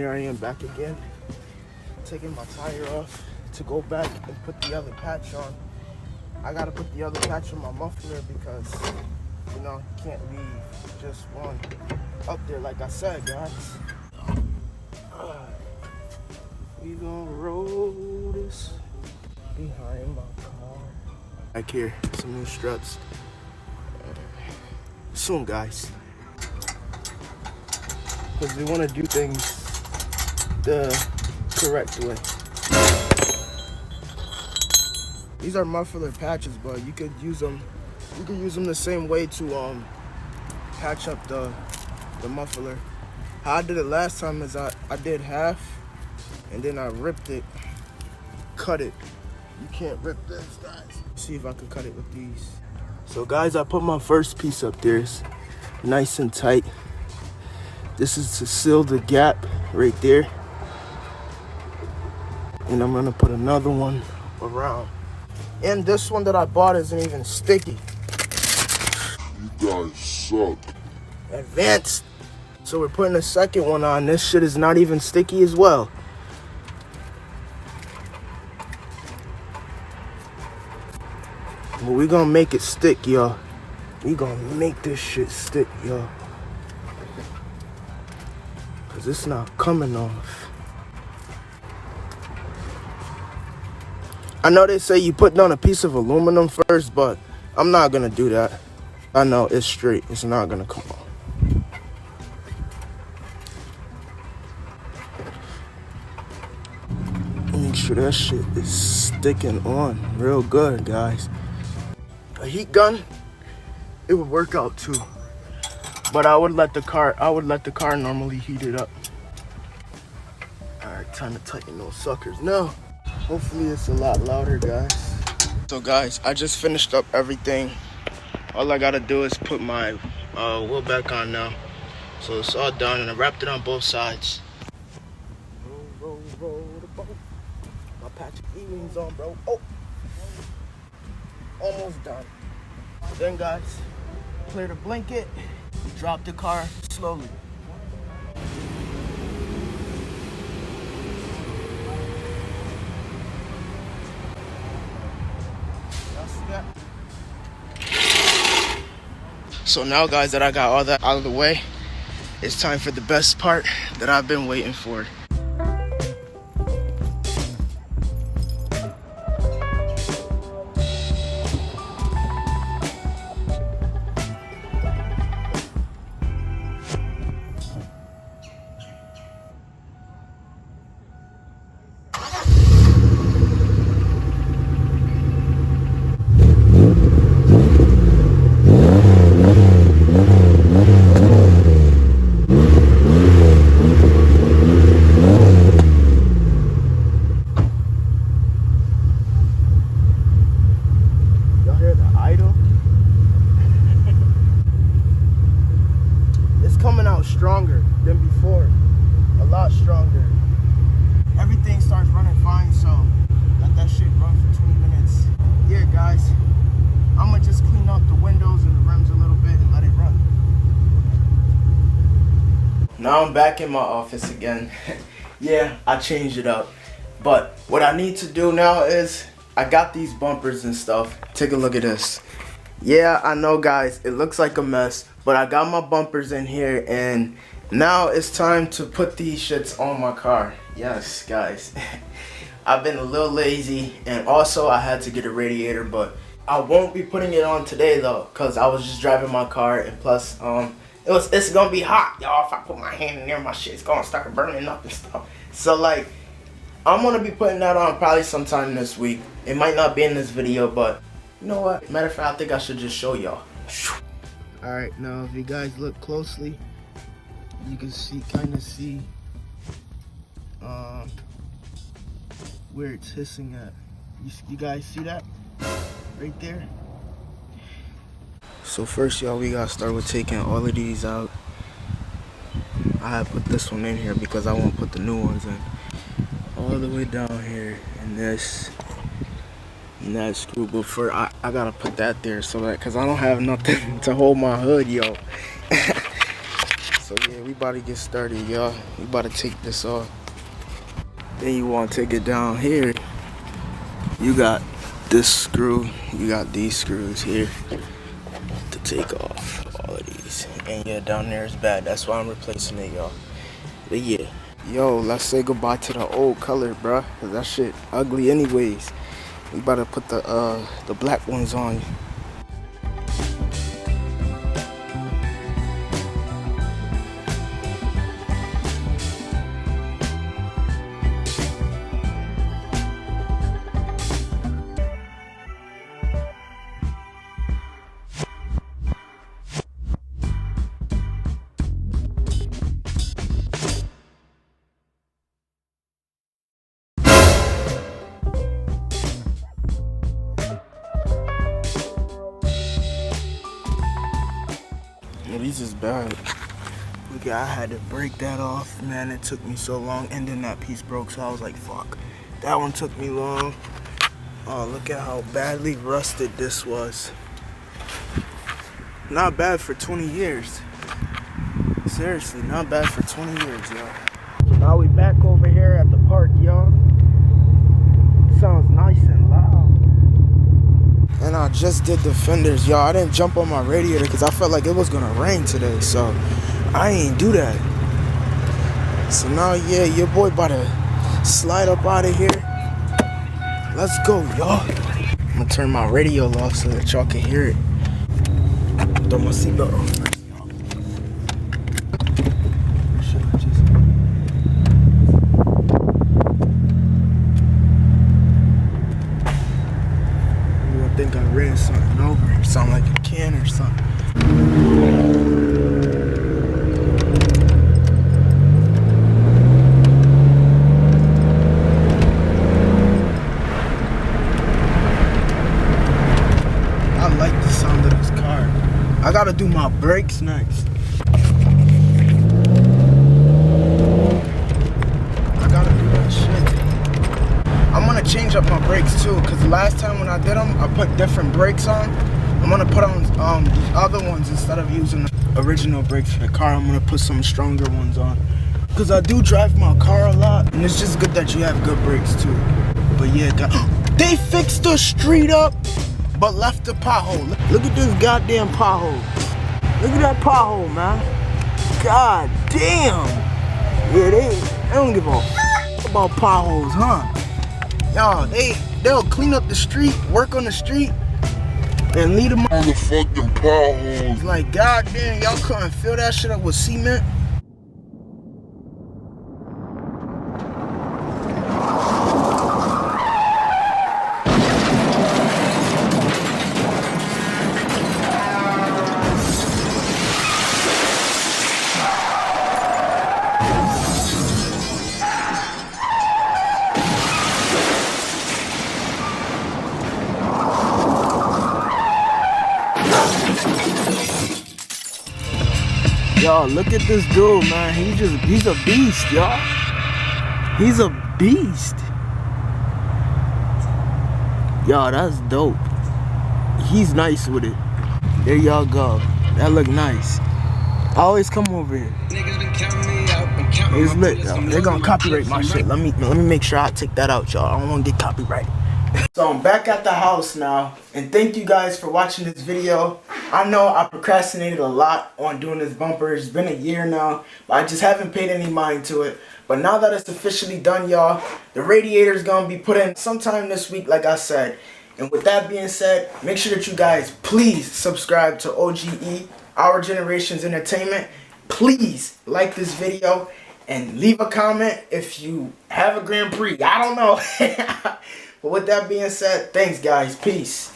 Here I am back again, taking my tire off to go back and put the other patch on. I gotta put the other patch on my muffler because, you know, you can't leave just one up there like I said, guys. We gonna roll this behind my car. Back here, some new struts. Soon, guys. Because we want to do things the correct way. These are muffler patches, but you could use them. You could use them the same way to patch up the muffler. How I did it last time is I did half, and then I ripped it, cut it. You can't rip this, guys. See if I can cut it with these. So, guys, I put my first piece up there. It's nice and tight. This is to seal the gap right there. And I'm gonna put another one around. And this one that I bought isn't even sticky. You guys suck. Advanced. So we're putting a second one on. This shit is not even sticky as well. But we gonna make it stick, y'all. We gonna make this shit stick, y'all. Cause it's not coming off. I know they say you put down a piece of aluminum first, but I'm not gonna do that. I know it's straight. It's not gonna come off. Make sure that shit is sticking on real good, guys. A heat gun, it would work out too. But I would let the car normally heat it up. All right, time to tighten those suckers now. Hopefully it's a lot louder, guys. So guys, I just finished up everything. All I gotta do is put my wheel back on now. So it's all done, and I wrapped it on both sides. Roll, roll, roll the boat. My patch of E-rings on, bro. Oh, almost done. Then guys, clear the blanket, drop the car slowly. So now, guys, that I got all that out of the way, it's time for the best part that I've been waiting for. Stronger than before, a lot stronger. Everything starts running fine, so let that shit run for 20 minutes. Yeah, guys, I'm gonna just clean up the windows and the rims a little bit and let it run. Now I'm back in my office again. Yeah, I changed it up, but what I need to do now is I got these bumpers and stuff. Take a look at this. Yeah, I know, guys, it looks like a mess, but I got my bumpers in here, and now it's time to put these shits on my car. Yes, guys. I've been a little lazy, and also I had to get a radiator, but I won't be putting it on today though, because I was just driving my car, and plus it's gonna be hot, y'all. If I put my hand in there, my shit's gonna start burning up and stuff. So like, I'm gonna be putting that on probably sometime this week. It might not be in this video, but you know what? Matter of fact, I think I should just show y'all. Alright, now if you guys look closely, you can kind of see where it's hissing at. You guys see that? Right there? So first, y'all, we gotta start with taking all of these out. I had put this one in here because I won't put the new ones in. All the way down here, and this. And that screw, but for I gotta put that there so that, cause I don't have nothing to hold my hood, yo. So yeah, we about to get started, y'all. We about to take this off. Then you want to take it down here. You got this screw. You got these screws here to take off all of these. And yeah, down there is bad. That's why I'm replacing it, y'all. But yeah. Yo, let's say goodbye to the old color, bruh. Cause that shit ugly anyways. We about to put the black ones on. These is bad. Look, I had to break that off, man. It took me so long, and then that piece broke, so I was like, fuck. That one took me long. Oh, look at how badly rusted this was. Not bad for 20 years. Seriously, not bad for 20 years, y'all. Now we back over here at the park, y'all. Sounds nice and loud. And I just did the fenders, y'all. I didn't jump on my radiator because I felt like it was gonna rain today, so I ain't do that. So now, yeah, your boy about to slide up out of here. Let's go, y'all. I'm gonna turn my radio off so that y'all can hear it. Throw my seatbelt on first, y'all. I think I ran something over. It sounded like a can or something. I like the sound of this car. I gotta do my brakes next. I gotta do that shit. I'm gonna change up my brakes too, because the last time when I did them, I put different brakes on. I'm gonna put on these other ones instead of using the original brakes for the car. I'm gonna put some stronger ones on, because I do drive my car a lot, and it's just good that you have good brakes too. But yeah, they fixed the street up, but left the pothole. Look at this goddamn pothole. Look at that pothole, man. God damn. Yeah, they don't give a f about potholes, huh? Y'all, they'll clean up the street, work on the street, and leave them on the fucking potholes. Like, goddamn, y'all couldn't fill that shit up with cement. Y'all, look at this dude, man. He's a beast, y'all. He's a beast. Y'all, that's dope. He's nice with it. There y'all go. That look nice. I always come over here. It's lit, y'all. They're gonna copyright my shit. Let me make sure I take that out, y'all. I don't wanna get copyrighted. So I'm back at the house now, and thank you guys for watching this video. I know I procrastinated a lot on doing this bumper. It's been a year now, but I just haven't paid any mind to it. But now that it's officially done, y'all, the radiator is gonna be put in sometime this week, like I said. And with that being said, make sure that you guys please subscribe to OGE, Our Generation's Entertainment. Please like this video and leave a comment if you have a Grand Prix. I don't know. But with that being said, thanks guys. Peace.